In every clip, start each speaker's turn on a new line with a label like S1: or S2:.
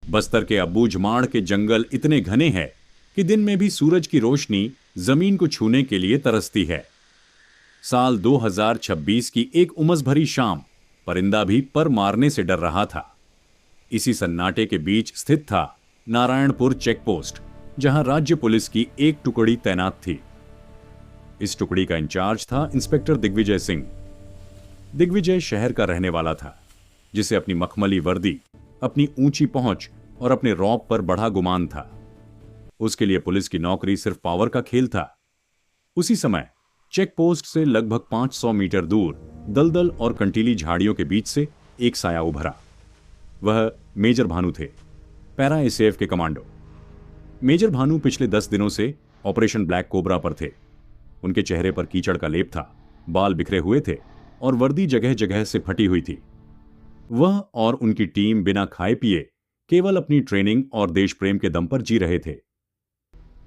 S1: बस्तर के अबूझमाड़ के जंगल इतने घने हैं कि दिन में भी सूरज की रोशनी जमीन को छूने के लिए तरसती है। साल 2026 की एक उमस भरी शाम परिंदा भी पर मारने से डर रहा था। इसी सन्नाटे के बीच स्थित था नारायणपुर चेक पोस्ट, जहां राज्य पुलिस की एक टुकड़ी तैनात थी। इस टुकड़ी का इंचार्ज था इंस्पेक्टर दिग्विजय सिंह। दिग्विजय शहर का रहने वाला था, जिसे अपनी मखमली वर्दी, अपनी ऊंची पहुंच और अपने रौब पर बड़ा गुमान था। उसके लिए पुलिस की नौकरी सिर्फ पावर का खेल था। उसी समय चेक पोस्ट से लगभग 500 मीटर दूर दलदल और कंटीली झाड़ियों के बीच से एक साया उभरा। वह मेजर भानु थे, पैरा एसएएफ के कमांडो। मेजर भानु पिछले 10 दिनों से ऑपरेशन ब्लैक कोबरा पर थे। उनके चेहरे पर कीचड़ का लेप था, बाल बिखरे हुए थे और वर्दी जगह जगह से फटी हुई थी। वह और उनकी टीम बिना खाए पिए केवल अपनी ट्रेनिंग और देश प्रेम के दम पर जी रहे थे।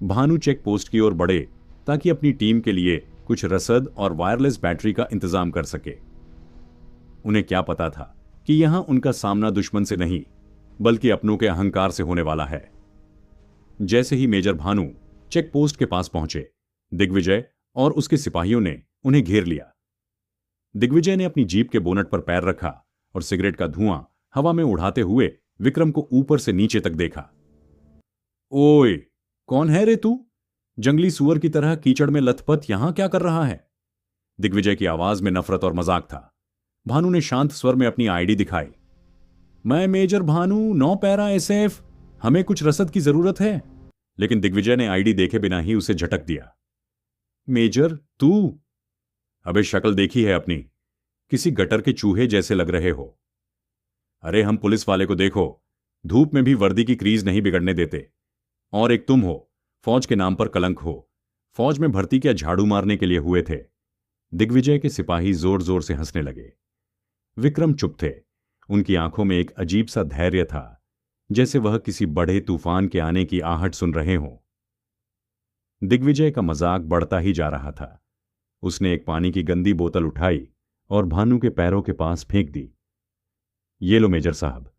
S1: भानु चेक पोस्ट की ओर बढ़े ताकि अपनी टीम के लिए कुछ रसद और वायरलेस बैटरी का इंतजाम कर सके। उन्हें क्या पता था कि यहां उनका सामना दुश्मन से नहीं, बल्कि अपनों के अहंकार से होने वाला है। जैसे ही मेजर भानु चेक पोस्ट के पास पहुंचे, दिग्विजय और उसके सिपाहियों ने उन्हें घेर लिया। दिग्विजय ने अपनी जीप के बोनट पर पैर रखा और सिगरेट का धुआं हवा में उड़ाते हुए विक्रम को ऊपर से नीचे तक देखा। ओए, कौन है रे तू? जंगली सुअर की तरह कीचड़ में लथपथ यहां क्या कर रहा है? दिग्विजय की आवाज में नफरत और मजाक था। भानु ने शांत स्वर में अपनी आईडी दिखाई। मैं मेजर भानु, 9 पैरा एसएएफ, हमें कुछ रसद की जरूरत है। लेकिन दिग्विजय ने आईडी देखे बिना ही उसे झटक दिया। मेजर तू? अबे शक्ल देखी है अपनी, किसी गटर के चूहे जैसे लग रहे हो। अरे हम पुलिस वाले को देखो, धूप में भी वर्दी की क्रीज नहीं बिगड़ने देते। और एक तुम हो, फौज के नाम पर कलंक हो। फौज में भर्ती क्या झाड़ू मारने के लिए हुए थे? दिग्विजय के सिपाही जोर जोर से हंसने लगे। विक्रम चुप थे। उनकी आंखों में एक अजीब सा धैर्य था, जैसे वह किसी बड़े तूफान के आने की आहट सुन रहे हों। दिग्विजय का मजाक बढ़ता ही जा रहा था। उसने एक पानी की गंदी बोतल उठाई और भानु के पैरों के पास फेंक दी। ये लो मेजर साहब,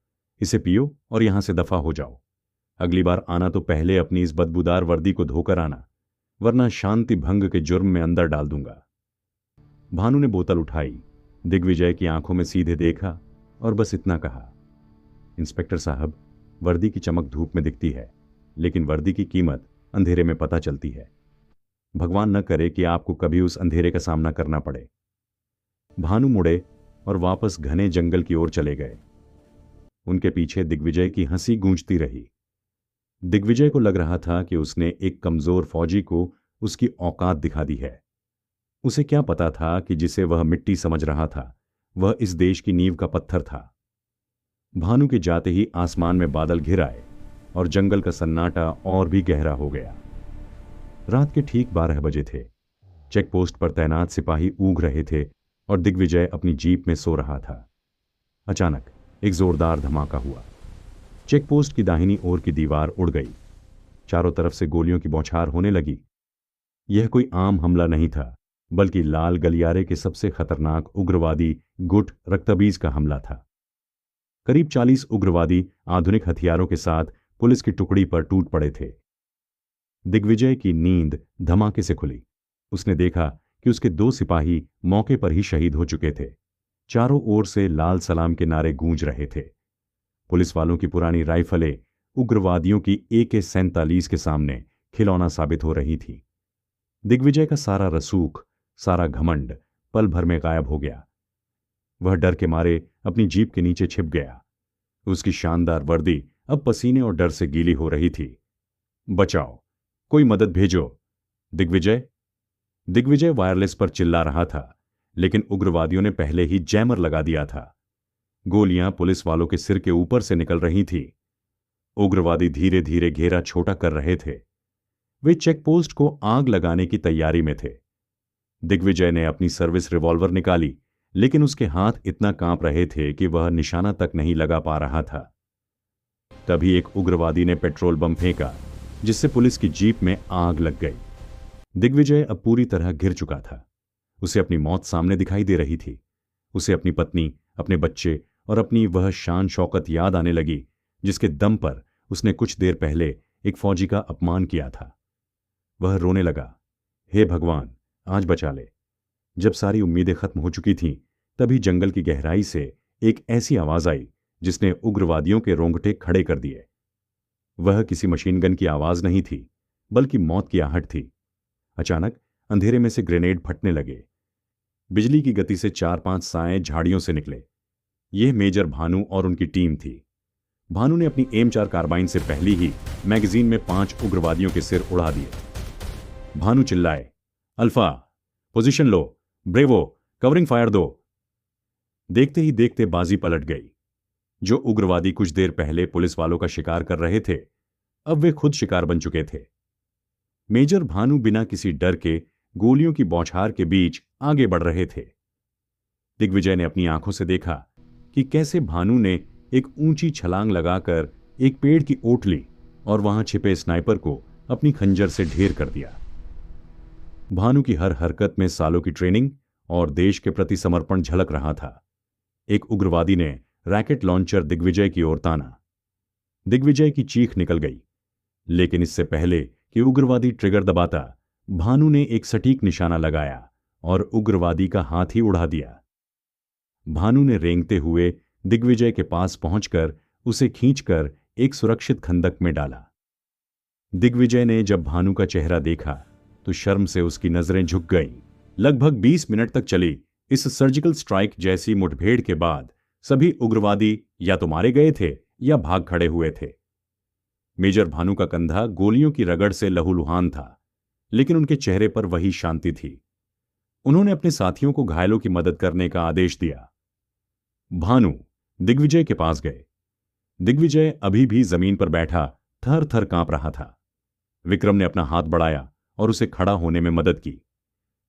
S1: इसे पियो और यहां से दफा हो जाओ। अगली बार आना तो पहले अपनी इस बदबूदार वर्दी को धोकर आना, वरना शांति भंग के जुर्म में अंदर डाल दूंगा। भानु ने बोतल उठाई, दिग्विजय की आंखों में सीधे देखा और बस इतना कहा, इंस्पेक्टर साहब, वर्दी की चमक धूप में दिखती है, लेकिन वर्दी की कीमत अंधेरे में पता चलती है। भगवान न करे कि आपको कभी उस अंधेरे का सामना करना पड़े। भानु मुड़े और वापस घने जंगल की ओर चले गए। उनके पीछे दिग्विजय की हंसी गूंजती रही। दिग्विजय को लग रहा था कि उसने एक कमजोर फौजी को उसकी औकात दिखा दी है। उसे क्या पता था कि जिसे वह मिट्टी समझ रहा था, वह इस देश की नींव का पत्थर था। भानु के जाते ही आसमान में बादल घिर आए और जंगल का सन्नाटा और भी गहरा हो गया। रात के ठीक 12 बजे थे। चेक पोस्ट पर तैनात सिपाही ऊँघ रहे थे और दिग्विजय अपनी जीप में सो रहा था। अचानक एक जोरदार धमाका हुआ। चेक पोस्ट की दाहिनी ओर की दीवार उड़ गई। चारों तरफ से गोलियों की बौछार होने लगी। यह कोई आम हमला नहीं था, बल्कि लाल गलियारे के सबसे खतरनाक उग्रवादी गुट रक्तबीज का हमला था। करीब 40 उग्रवादी आधुनिक हथियारों के साथ पुलिस की टुकड़ी पर टूट पड़े थे। दिग्विजय की नींद धमाके से खुली। उसने देखा कि उसके 2 सिपाही मौके पर ही शहीद हो चुके थे। चारों ओर से लाल सलाम के नारे गूंज रहे थे। पुलिस वालों की पुरानी राइफलें उग्रवादियों की AK-47 के सामने खिलौना साबित हो रही थी। दिग्विजय का सारा रसूख, सारा घमंड पल भर में गायब हो गया। वह डर के मारे अपनी जीप के नीचे छिप गया। उसकी शानदार वर्दी अब पसीने और डर से गीली हो रही थी। बचाओ, कोई मदद भेजो। दिग्विजय वायरलेस पर चिल्ला रहा था, लेकिन उग्रवादियों ने पहले ही जैमर लगा दिया था। गोलियां पुलिस वालों के सिर के ऊपर से निकल रही थी। उग्रवादी धीरे धीरे घेरा छोटा कर रहे थे। वे चेक पोस्ट को आग लगाने की तैयारी में थे। दिग्विजय ने अपनी सर्विस रिवॉल्वर निकाली, लेकिन उसके हाथ इतना कांप रहे थे कि वह निशाना तक नहीं लगा पा रहा था। तभी एक उग्रवादी ने पेट्रोल बम फेंका, जिससे पुलिस की जीप में आग लग गई। दिग्विजय अब पूरी तरह घिर चुका था। उसे अपनी मौत सामने दिखाई दे रही थी। उसे अपनी पत्नी, अपने बच्चे और अपनी वह शान शौकत याद आने लगी जिसके दम पर उसने कुछ देर पहले एक फौजी का अपमान किया था। वह रोने लगा, हे भगवान, आज बचा ले। जब सारी उम्मीदें खत्म हो चुकी थीं, तभी जंगल की गहराई से एक ऐसी आवाज आई जिसने उग्रवादियों के रोंगटे खड़े कर दिए। वह किसी मशीन गन की आवाज नहीं थी, बल्कि मौत की आहट थी। अचानक अंधेरे में से ग्रेनेड फटने लगे। बिजली की गति से 4-5 साएं झाड़ियों से निकले। यह मेजर भानु और उनकी टीम थी। भानु ने अपनी M4 कार्बाइन से पहली ही मैगजीन में 5 उग्रवादियों के सिर उड़ा दिए। भानु चिल्लाए, अल्फा, पोजीशन लो, ब्रेवो, कवरिंग फायर दो। देखते ही देखते बाजी पलट गई। जो उग्रवादी कुछ देर पहले पुलिस वालों का शिकार कर रहे थे, अब वे खुद शिकार बन चुके थे। मेजर भानु बिना किसी डर के गोलियों की बौछार के बीच आगे बढ़ रहे थे। दिग्विजय ने अपनी आंखों से देखा कि कैसे भानु ने एक ऊंची छलांग लगाकर एक पेड़ की ओट ली और वहां छिपे स्नाइपर को अपनी खंजर से ढेर कर दिया। भानु की हर हरकत में सालों की ट्रेनिंग और देश के प्रति समर्पण झलक रहा था। एक उग्रवादी ने रैकेट लॉन्चर दिग्विजय की ओर ताना। दिग्विजय की चीख निकल गई, लेकिन इससे पहले कि उग्रवादी ट्रिगर दबाता, भानु ने एक सटीक निशाना लगाया और उग्रवादी का हाथ ही उड़ा दिया। भानु ने रेंगते हुए दिग्विजय के पास पहुंचकर उसे खींचकर एक सुरक्षित खंदक में डाला। दिग्विजय ने जब भानु का चेहरा देखा तो शर्म से उसकी नजरें झुक गईं। लगभग 20 मिनट तक चली इस सर्जिकल स्ट्राइक जैसी मुठभेड़ के बाद सभी उग्रवादी या तो मारे गए थे या भाग खड़े हुए थे। मेजर भानु का कंधा गोलियों की रगड़ से लहूलुहान था, लेकिन उनके चेहरे पर वही शांति थी। उन्होंने अपने साथियों को घायलों की मदद करने का आदेश दिया। भानु दिग्विजय के पास गए। दिग्विजय अभी भी जमीन पर बैठा थर थर कांप रहा था। विक्रम ने अपना हाथ बढ़ाया और उसे खड़ा होने में मदद की।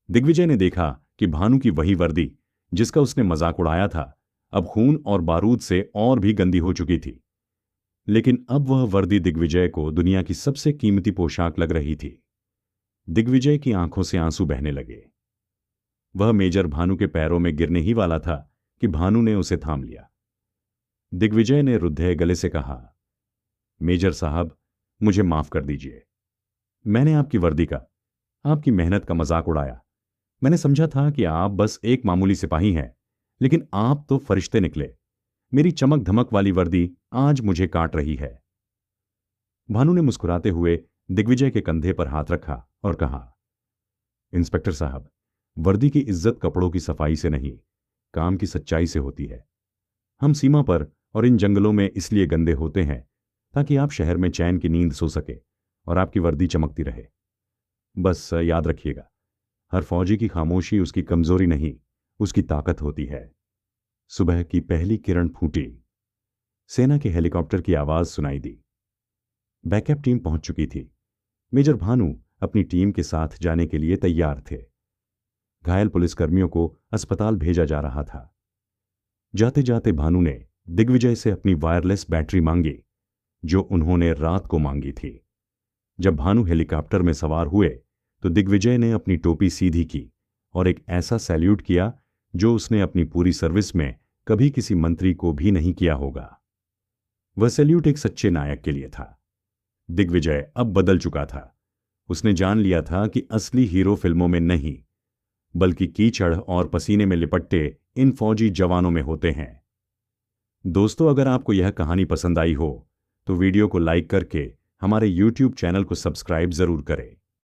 S1: दिग्विजय ने देखा कि भानु की वही वर्दी जिसका उसने मजाक उड़ाया था, अब खून और बारूद से और भी गंदी हो चुकी थी। लेकिन अब वह वर्दी दिग्विजय को दुनिया की सबसे कीमती पोशाक लग रही थी। दिग्विजय की आंखों से आंसू बहने लगे। वह मेजर भानु के पैरों में गिरने ही वाला था कि भानु ने उसे थाम लिया। दिग्विजय ने रुद्धे गले से कहा, मेजर साहब, मुझे माफ कर दीजिए। मैंने आपकी वर्दी का, आपकी मेहनत का मजाक उड़ाया। मैंने समझा था कि आप बस एक मामूली सिपाही हैं, लेकिन आप तो फरिश्ते निकले। मेरी चमक धमक वाली वर्दी आज मुझे काट रही है। भानु ने मुस्कुराते हुए दिग्विजय के कंधे पर हाथ रखा और कहा, इंस्पेक्टर साहब, वर्दी की इज्जत कपड़ों की सफाई से नहीं, काम की सच्चाई से होती है। हम सीमा पर और इन जंगलों में इसलिए गंदे होते हैं ताकि आप शहर में चैन की नींद सो सके और आपकी वर्दी चमकती रहे। बस याद रखिएगा, हर फौजी की खामोशी उसकी कमजोरी नहीं, उसकी ताकत होती है। सुबह की पहली किरण फूटी। सेना के हेलीकॉप्टर की आवाज सुनाई दी। बैकअप टीम पहुंच चुकी थी। मेजर भानु अपनी टीम के साथ जाने के लिए तैयार थे। घायल पुलिसकर्मियों को अस्पताल भेजा जा रहा था। जाते जाते भानु ने दिग्विजय से अपनी वायरलेस बैटरी मांगी, जो उन्होंने रात को मांगी थी। जब भानु हेलीकॉप्टर में सवार हुए तो दिग्विजय ने अपनी टोपी सीधी की और एक ऐसा सैल्यूट किया जो उसने अपनी पूरी सर्विस में कभी किसी मंत्री को भी नहीं किया होगा। वह सैल्यूट एक सच्चे नायक के लिए था। दिग्विजय अब बदल चुका था। उसने जान लिया था कि असली हीरो फिल्मों में नहीं, बल्कि कीचड़ और पसीने में लिपटते इन फौजी जवानों में होते हैं। दोस्तों, अगर आपको यह कहानी पसंद आई हो तो वीडियो को लाइक करके हमारे YouTube चैनल को सब्सक्राइब जरूर करें।